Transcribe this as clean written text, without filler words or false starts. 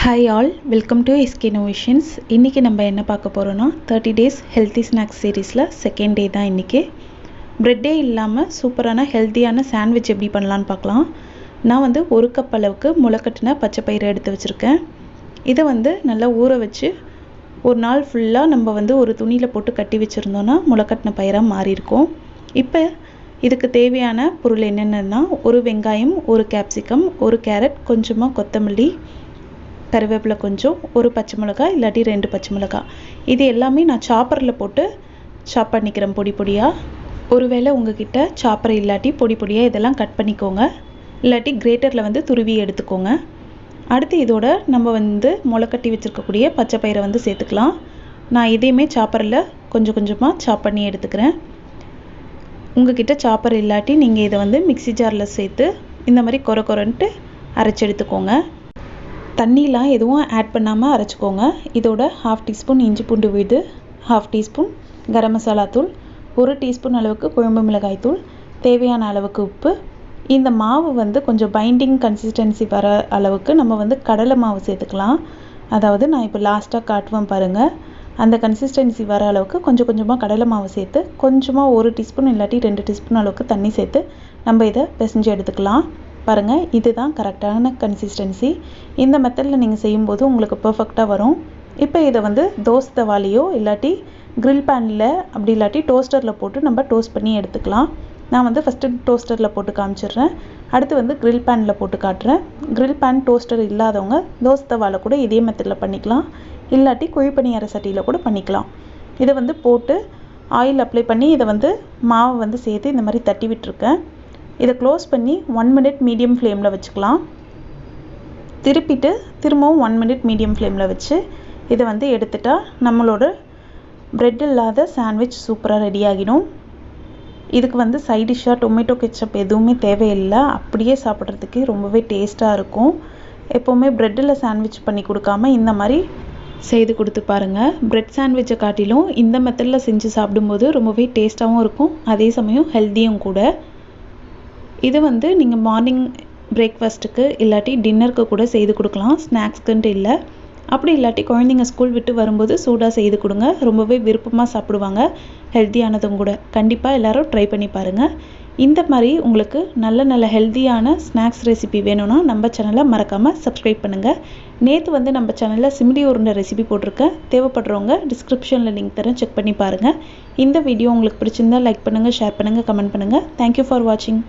Hi all, welcome to SK Innovations. இன்னைக்கு நம்ம என்ன பார்க்க போறோம்னா 30 days healthy snacks சீரிஸ்ல செகண்ட் டே தான் இன்னைக்கு. பிரெட்டே இல்லாம சூப்பரான ஹெல்தியான சாண்ட்விச் எப்படி பண்ணலாம்னு பார்க்கலாம். நான் வந்து 1 கப் அளவுக்கு முளைக்கட்டின பச்சை பயிறு எடுத்து வச்சிருக்கேன். இதை வந்து நல்லா ஊற வச்சு ஒரு நாள் ஃபுல்லா நம்ம வந்து ஒரு துணியில போட்டு கட்டி வச்சிருந்தோம்னா முளைக்கட்டின பயிரா மாறி இருக்கும். இப்போ இதுக்கு தேவையான பொருள் என்னென்னன்னா ஒரு வெங்காயம், ஒரு கேப்சிகம், ஒரு கேரட், கொஞ்சமா கொத்தமல்லி, கறிவேப்பிலை கொஞ்சம், ஒரு பச்சை மிளகாய் இல்லாட்டி 2 பச்சை மிளகாய். இது எல்லாமே நான் சாப்பரில் போட்டு சாப் பண்ணிக்கிறேன் பொடி பொடியாக. ஒருவேளை உங்ககிட்ட சாப்பர் இல்லாட்டி பொடி பொடியாக இதெல்லாம் கட் பண்ணிக்கோங்க, இல்லாட்டி கிரேட்டரில் வந்து துருவி எடுத்துக்கோங்க. அடுத்து இதோட நம்ம வந்து முளைக்கட்டி வச்சுருக்கக்கூடிய பச்சை பயிரை வந்து சேர்த்துக்கலாம். நான் இதையுமே சாப்பரில் கொஞ்சம் கொஞ்சமாக சாப் பண்ணி எடுத்துக்கிறேன். உங்ககிட்ட சாப்பர் இல்லாட்டி நீங்கள் இதை வந்து மிக்சி ஜாரில் சேர்த்து இந்த மாதிரி கொரன்ட்டு அரைச்சி எடுத்துக்கோங்க. தண்ணிலாம் எதுவும் ஆட் பண்ணாமல் அரைச்சிக்கோங்க. இதோட 1/2 டீஸ்பூன் இஞ்சி பூண்டு விழுது, 1/2 டீஸ்பூன் கரம் மசாலா தூள், 1 டீஸ்பூன் அளவுக்கு குழம்பு மிளகாய் தூள், தேவையான அளவுக்கு உப்பு. இந்த மாவு வந்து கொஞ்சம் பைண்டிங் கன்சிஸ்டன்சி வர அளவுக்கு நம்ம வந்து கடலை மாவு சேர்த்துக்கலாம். அதாவது நான் இப்போ லாஸ்ட்டாக காட்டுவேன் பாருங்கள், அந்த கன்சிஸ்டன்சி வர அளவுக்கு கொஞ்சம் கொஞ்சமாக கடலை மாவு சேர்த்து கொஞ்சமாக 1 டீஸ்பூன் இல்லாட்டி 2 டீஸ்பூன் அளவுக்கு தண்ணி சேர்த்து நம்ம இதை பிசைஞ்சு எடுத்துக்கலாம். பாருங்கள், இதுதான் கரெக்டான கன்சிஸ்டன்சி. இந்த மெத்தடில் நீங்கள் செய்யும்போது உங்களுக்கு பர்ஃபெக்டாக வரும். இப்போ இதை வந்து தோசை தவாலையோ இல்லாட்டி க்ரில் பேனில் அப்படி இல்லாட்டி டோஸ்டரில் போட்டு நம்ம டோஸ்ட் பண்ணி எடுத்துக்கலாம். நான் வந்து ஃபஸ்ட்டு டோஸ்டரில் போட்டு காமிச்சிடுறேன், அடுத்து வந்து க்ரில் பேனில் போட்டு காட்டுறேன். க்ரில் பேன் டோஸ்டர் இல்லாதவங்க தோசை தவாலை கூட இதே மெத்தடில் பண்ணிக்கலாம், இல்லாட்டி குழிப்பணியார சட்டியில் கூட பண்ணிக்கலாம். இதை வந்து போட்டு ஆயில் அப்ளை பண்ணி இதை வந்து மாவை வந்து சேர்த்து இந்த மாதிரி தட்டி விட்டுருக்கேன். இதை க்ளோஸ் பண்ணி 1 மினிட் மீடியம் ஃப்ளேமில் வச்சுக்கலாம். திருப்பிட்டு திரும்பவும் 1 மினிட் மீடியம் ஃப்ளேமில் வச்சு இதை வந்து எடுத்துட்டா நம்மளோட பிரெட் இல்லாத சாண்ட்விச் சூப்பராக ரெடி ஆகிடும். இதுக்கு வந்து சைட் டிஷ்ஷாக டொமேட்டோ கெச்சப் எதுவுமே தேவையில்லை, அப்படியே சாப்பிட்றதுக்கு ரொம்பவே டேஸ்ட்டாக இருக்கும். எப்போவுமே ப்ரெட்டில் சாண்ட்விச் பண்ணி கொடுக்காம இந்த மாதிரி செய்து கொடுத்து பாருங்கள். பிரெட் சாண்ட்விச்சை காட்டிலும் இந்த மெத்தடில் செஞ்சு சாப்பிடும்போது ரொம்பவே டேஸ்ட்டாகவும் இருக்கும், அதே சமயம் ஹெல்த்தியும் கூட. இது வந்து நீங்கள் மார்னிங் பிரேக்ஃபாஸ்ட்டுக்கு இல்லாட்டி டின்னருக்கு கூட செய்து கொடுக்கலாம், ஸ்நாக்ஸ்க்குன்ட்டு இல்லை. அப்படி இல்லாட்டி குழந்தைங்க ஸ்கூல் விட்டு வரும்போது சூடாக செய்து கொடுங்க, ரொம்பவே விருப்பமாக சாப்பிடுவாங்க, ஹெல்த்தியானதும் கூட. கண்டிப்பாக எல்லோரும் ட்ரை பண்ணி பாருங்கள். இந்த மாதிரி உங்களுக்கு நல்ல நல்ல ஹெல்த்தியான ஸ்நாக்ஸ் ரெசிபி வேணும்னா நம்ம சேனலை மறக்காமல் சப்ஸ்கிரைப் பண்ணுங்கள். நேற்று வந்து நம்ம சேனலில் சிமிலி உருண்டை ரெசிபி போட்டிருக்கேன், தேவைப்படுறவங்க டிஸ்கிரிப்ஷனில் லிங்க் தரேன், செக் பண்ணி பாருங்கள். இந்த வீடியோ உங்களுக்கு பிடிச்சிருந்தால் லைக் பண்ணுங்கள், ஷேர் பண்ணுங்கள், கமெண்ட் பண்ணுங்கள். தேங்க்யூ ஃபார் வாட்சிங்.